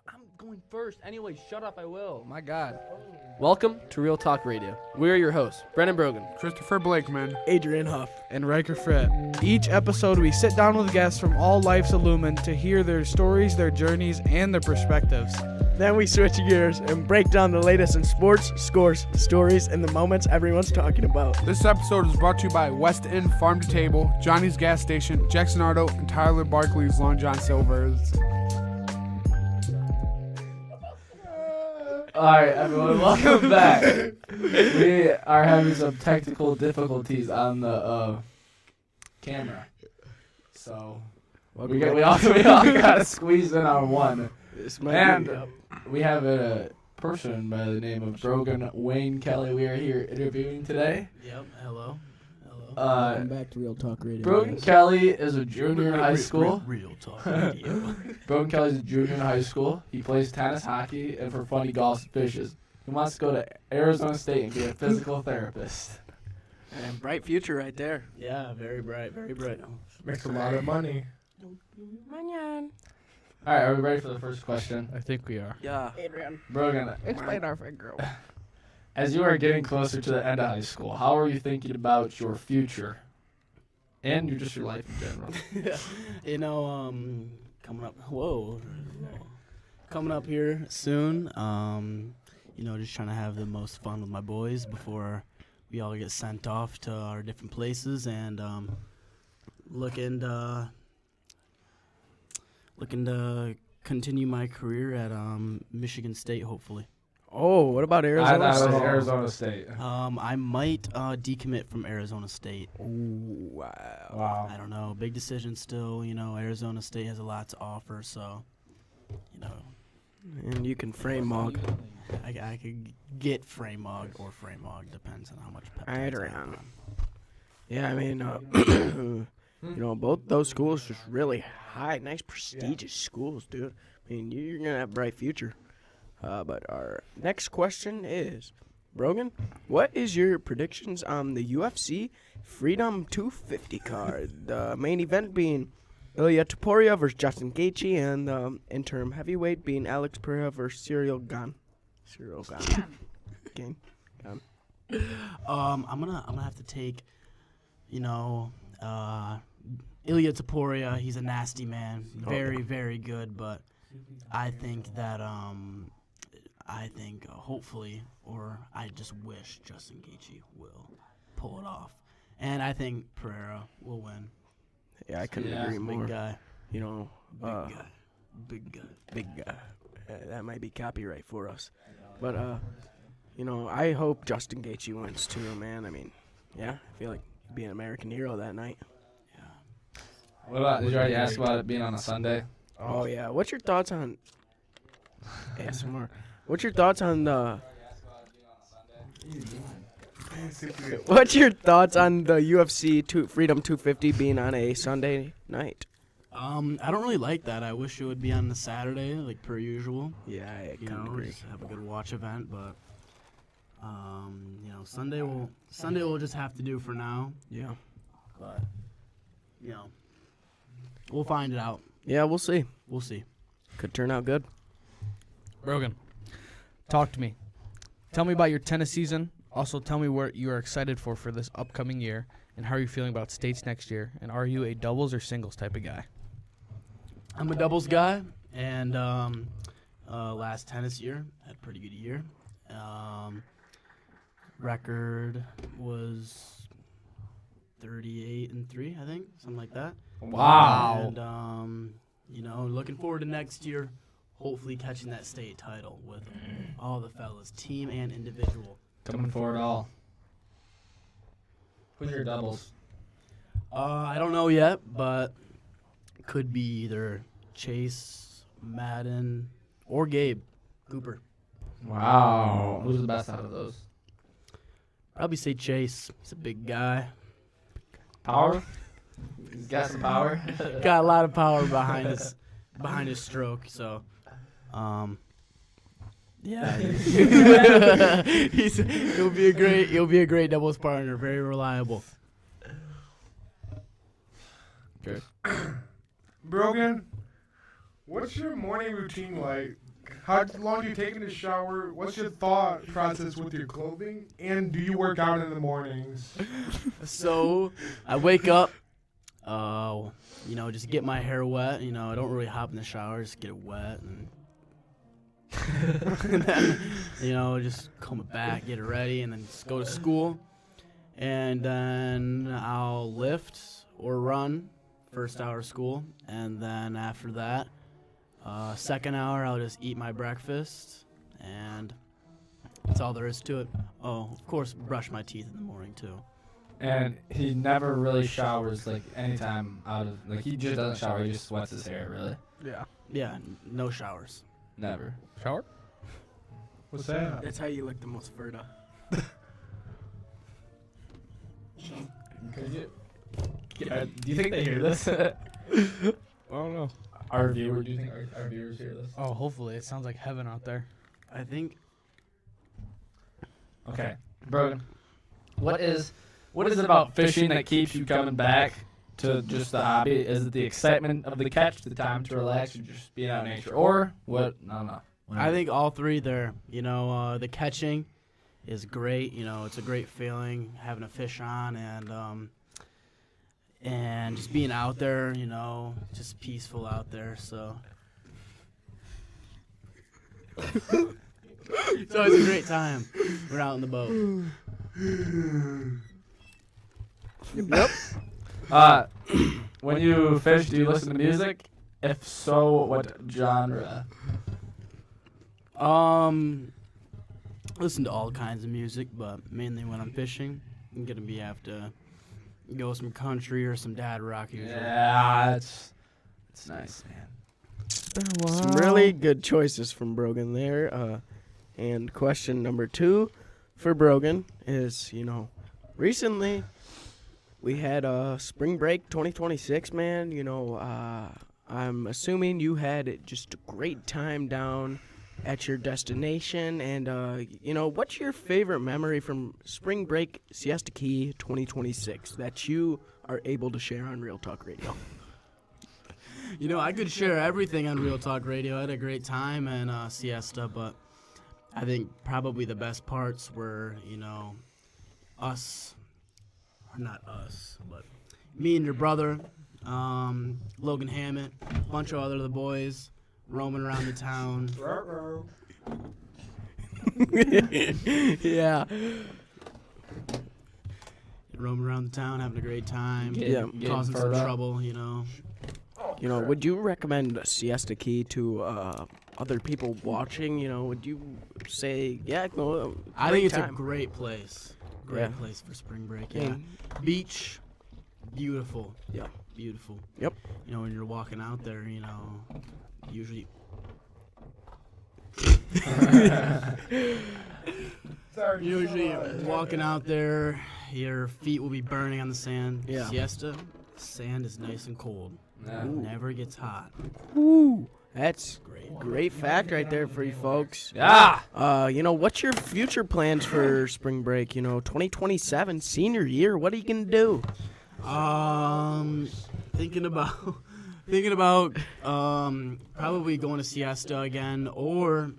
I'm going first. Anyway, shut up. I will. My God. Welcome to Real Talk Radio. We're your hosts, Brennan Brogan, Christopher Blakeman, Adrian Huff, And Riker Fred. Each episode, we sit down with guests from all life's Illumin to hear their stories, their journeys, and their perspectives. Then we switch gears and break down the latest in sports, scores, stories, and the moments everyone's talking about. This episode is brought to you by West End Farm to Table, Johnny's Gas Station, Jackson Ardo, and Tyler Barkley's Long John Silver's. All right, everyone, welcome back. We are having some technical difficulties on the camera, so we all got to squeeze in our one. This might And be we have a person by the name of Brogan Wayne Kelly. We are here interviewing today. Yep. Hello. Welcome back to Real Talk Radio. Brogan Kelly is a junior in high school. Real Talk Radio. Brogan Kelly's a junior in high school. He plays tennis, hockey, and for fun, he golfs and fishes. He wants to go to Arizona State and be a physical therapist. And bright future right there. Yeah, very bright, very bright. Makes a lot of money. All right, are we ready for the first question? I think we are. Yeah. Adrian, Brogan, explain our figure. as you are getting closer to the end of high school, how are you thinking about your future and your life in general? You know, coming up. Whoa. Coming up here soon. You know, just trying to have the most fun with my boys before we all get sent off to our different places, and looking to continue my career at Michigan State, hopefully. Oh, what about Arizona? Arizona State. I might decommit from Arizona State. Ooh, wow. Wow. I don't know. Big decision still. You know, Arizona State has a lot to offer, so, you know. And you can frame mog. I could get frame mog or frame mog, depends on how much peptides I have Adrian. on. Yeah, I mean, you know, both those schools just really high, nice, prestigious schools, dude. I mean, you're gonna have a bright future. But our next question is, Brogan, what is your predictions on the UFC Freedom 250 card? The main event being Ilya Topuria versus Justin Gaethje, and the interim heavyweight being Alex Pereira versus Cyril Gane. Gane. I'm gonna have to take, you know, Ilya Topuria. He's a nasty man, very very good. But I think that hopefully, or I just wish Justin Gaethje will pull it off, and I think Pereira will win. Yeah, I couldn't agree more. Big guy, You know, big guy. big guy. That might be copyright for us. But, you know, I hope Justin Gaethje wins too, man. I mean, yeah, I feel like he'd be an American hero that night. What about, did you already ask about it being on a Sunday? Oh, yeah. What's your thoughts on... ASMR. What's your thoughts on the... What's your thoughts on the UFC Freedom 250 being on a Sunday night? I don't really like that. I wish it would be on the Saturday, like per usual. Yeah, I You couldn't know, agree. just have a good watch event, but you know, Sunday will just have to do for now. Yeah. But you know, we'll find it out. Yeah, we'll see. We'll see. Could turn out good. Brogan, talk to me. Tell me about your tennis season. Also, tell me what you are excited for this upcoming year, and how are you feeling about states next year, and are you a doubles or singles type of guy? I'm a doubles guy, and last tennis year had a pretty good year. Record was 38-3, I think, something like that. Wow. And you know, looking forward to next year, hopefully catching that state title with all the fellas, team and individual. Coming for it all. Who's your doubles? I don't know yet, but could be either Chase, Madden, or Gabe Cooper. Wow. Who's the best out of those? Probably say Chase. He's a big guy. Power? He's got some power. Got a lot of power behind his stroke. So, yeah, he'll be a great doubles partner. Very reliable. Good. Brogan, What's your morning routine like? How long do you take in the shower? What's your thought process with your clothing? And do you work out in the mornings? So I wake up, just get my hair wet. I don't really hop in the shower, just get it wet, and then, just comb it back, get it ready, and then just go to school. And then I'll lift or run first hour of school, and then after that, second hour, I'll just eat my breakfast, and that's all there is to it. Oh, of course, brush my teeth in the morning, too. And he never really showers, like, anytime out of, like, he just doesn't shower, he just sweats his hair, really. Yeah. Yeah, no showers. Never. Shower? What's that? That's how you look the most fertile. Do you think they hear this? I don't know. Do you think our viewers hear this? Oh, hopefully. It sounds like heaven out there. I think Okay. Brogan, what is it about fishing that keeps you coming back to just the hobby? Is it the excitement of the catch, the time to relax, or just being out in nature? Or what? No. I think all three there. The catching is great. It's a great feeling having a fish on and just being out there. Just peaceful out there. So it's always a great time. We're out in the boat. Yep. When you fish, do you listen to music? If so, what genre? Listen to all kinds of music, but mainly when I'm fishing, I'm gonna have to go with some country or some dad rock usually. Yeah, it's nice, man. Some really good choices from Brogan there. And question number 2 for Brogan is, recently we had spring break 2026, man. I'm assuming you had just a great time down at your destination. And, what's your favorite memory from spring break Siesta Key 2026 that you are able to share on Real Talk Radio? I could share everything on Real Talk Radio. I had a great time in Siesta, but I think probably the best parts were, not us, but me and your brother, Logan Hammett, a bunch of other the boys roaming around the town. Yeah. Roaming around the town, having a great time, Getting causing some further. trouble, Would you recommend Siesta Key to other people watching? Would you say, yeah, no, I think it's time. a great place. Yeah. Place for spring break. Yeah. Yeah. Beach, beautiful. Yeah. Beautiful. Yep. When you're walking out there, usually. Usually walking out there, your feet will be burning on the sand. Yeah. Siesta, sand is nice and cold. Yeah. Never gets hot. Ooh, that's Great. great fact right there for you folks. Yeah. What's your future plans for spring break? 2027 senior year. What are you gonna do? Thinking about probably going to Siesta again, or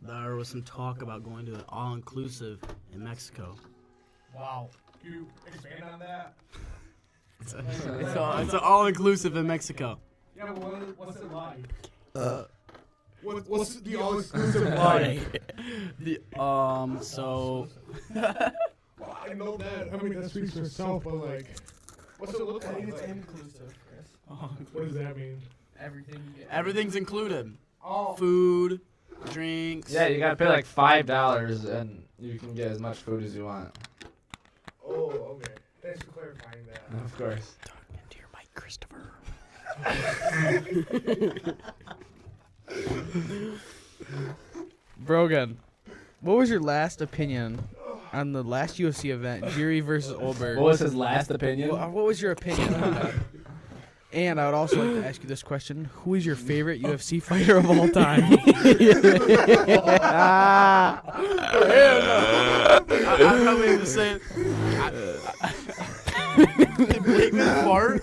there was some talk about going to an all-inclusive in Mexico. Wow. Can you expand on that? It's an all-inclusive in Mexico. Yeah, but what's it like? What's the all-exclusive like? So Well, I know that. That speaks for itself, but what's it look like? inclusive, Chris. What does that mean? Everything you get. everything's included: Oh, food, drinks. Yeah, you gotta pay like $5 and you can get as much food as you want. okay. Thanks for clarifying that. Of course. Into your mic, Christopher. Brogan, what was your last opinion on the last UFC event, Jiri versus Olberg? What was his last opinion? What was your opinion on that? And I would also like to ask you this question: who is your favorite UFC fighter of all time? I'm probably the same. Blakeman fart.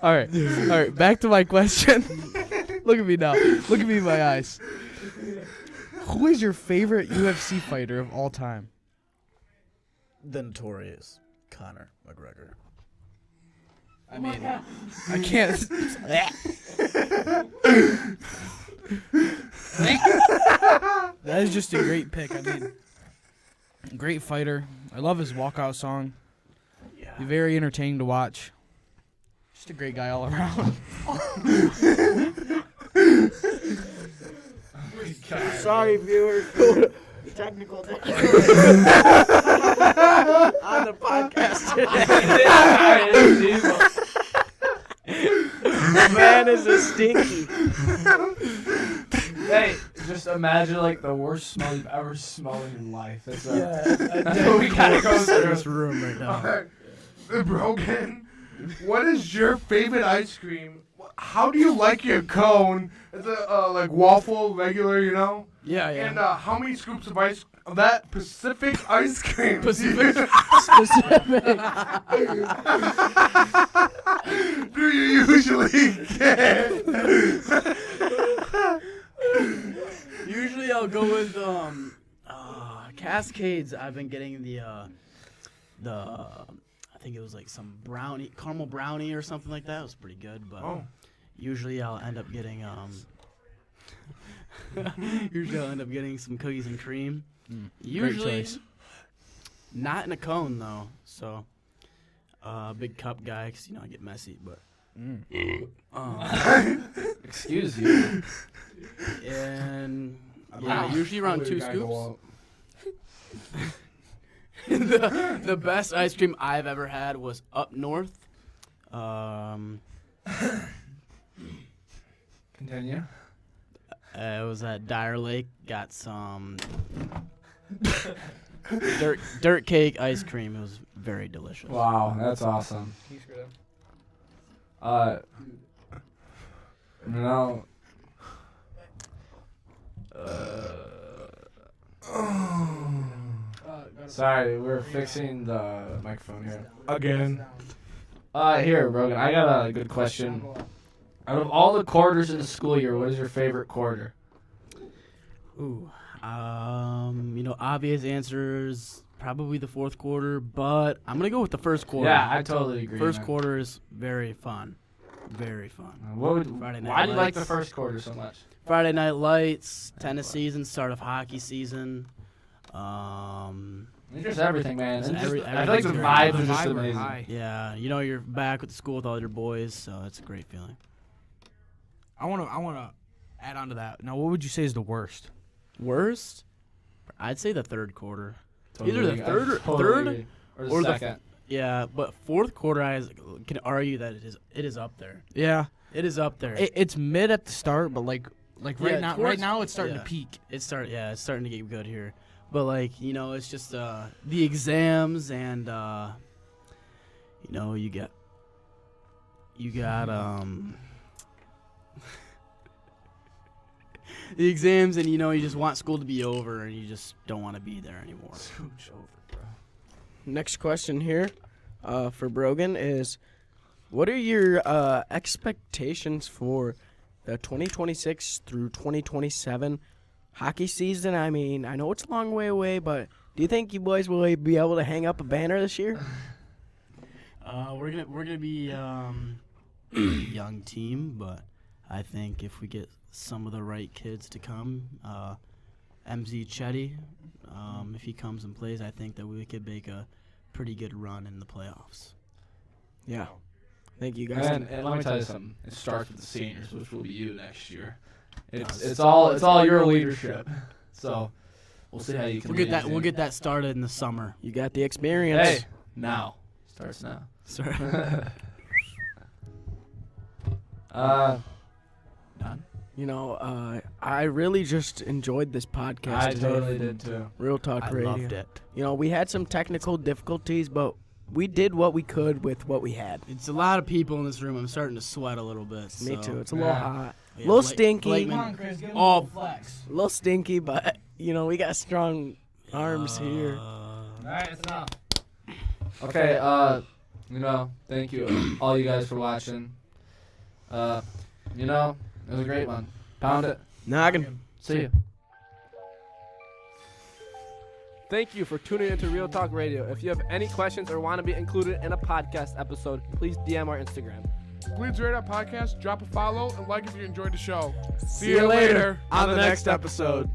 All right. Back to my question. Look at me now. Look at me in my eyes. Who is your favorite UFC fighter of all time? The notorious Conor McGregor. I mean, I can't. That is just a great pick. I mean, great fighter. I love his walkout song. Yeah. He's very entertaining to watch. Just a great guy all around. Sorry, viewers. Technical on the podcast today. Man is a stinky. Hey, just imagine like the worst smell you've ever smelled in your life. That's Yeah, we gotta go in through. this room right now. Alright, Brogan, what is your favorite ice cream? How do you like your cone? Is it like waffle, regular, you know? Yeah, yeah. And how many scoops of ice of that Pacific ice cream? Pacific. Do you usually get? Usually I'll go with Cascades. I've been getting the I think it was like some brownie, caramel brownie or something like that. It was pretty good, but usually I'll end up getting some cookies and cream. Usually not in a cone though. So big cup guy, 'cause I get messy, but Excuse you. and Wow. usually around 2 scoops. The best ice cream I've ever had was up north. Continue. It was at Dyer Lake. Got some dirt cake ice cream. It was very delicious. Wow, that's awesome. No. Sorry, we're fixing the microphone here. Again. Here, Brogan, I got a good question. Out of all the quarters in the school year, what is your favorite quarter? Ooh. Obvious answers probably the fourth quarter, but I'm gonna go with the first quarter. Yeah, I totally agree. First man. quarter is very fun. Very fun. Why do you like the first quarter so much? Friday Night Lights, tennis season, start of hockey season. It's just everything, man. It's And just- every- I feel like the everything's vibes great. are just Vibe are amazing. high. Yeah, you're back with the school with all your boys, so it's a great feeling. I wanna add on to that. Now, what would you say is the worst? Worst? I'd say the third quarter. Totally Either the agree. third I or- totally third agree. Or the or the second. Yeah, but fourth quarter, I can argue that it is up there. Yeah, It is up there. it's mid at the start, but like Yeah, right now it's starting yeah. to peak. It's starting to get good here. But it's just the exams and you got the exams and you just want school to be over and you just don't want to be there anymore. Scooch over, bro. Next question here for Brogan is, what are your expectations for the 2026 through 2027 hockey season? I mean, I know it's a long way away, but do you think you boys will be able to hang up a banner this year? We're gonna be a young team, but I think if we get some of the right kids to come, MZ Chetty, if he comes and plays, I think that we could make a pretty good run in the playoffs. Yeah. Thank you guys. And let me tell you something. It starts with the seniors, which will be you next year. It's all your leadership. So we'll see how you can. We'll get that started in the summer. You got the experience. Hey, now starts now. Sorry. Done. I really just enjoyed this podcast. I today totally from did too. Real Talk I Radio. loved it. We had some technical difficulties, but we did what we could with what we had. It's a lot of people in this room. I'm starting to sweat a little bit. Me so. too. It's a little Yeah. hot, Yeah, little Blake- stinky, Blakeman- Chris, give him Oh. flex. a little stinky, but we got strong arms here. Alright, it's enough. Okay, thank you all you guys for watching. It was a great one. Pound it. Noggin. See you. Thank you for tuning into Real Talk Radio. If you have any questions or want to be included in a podcast episode, please DM our Instagram. Please rate our podcast, drop a follow, and like if you enjoyed the show. See you later on the next episode.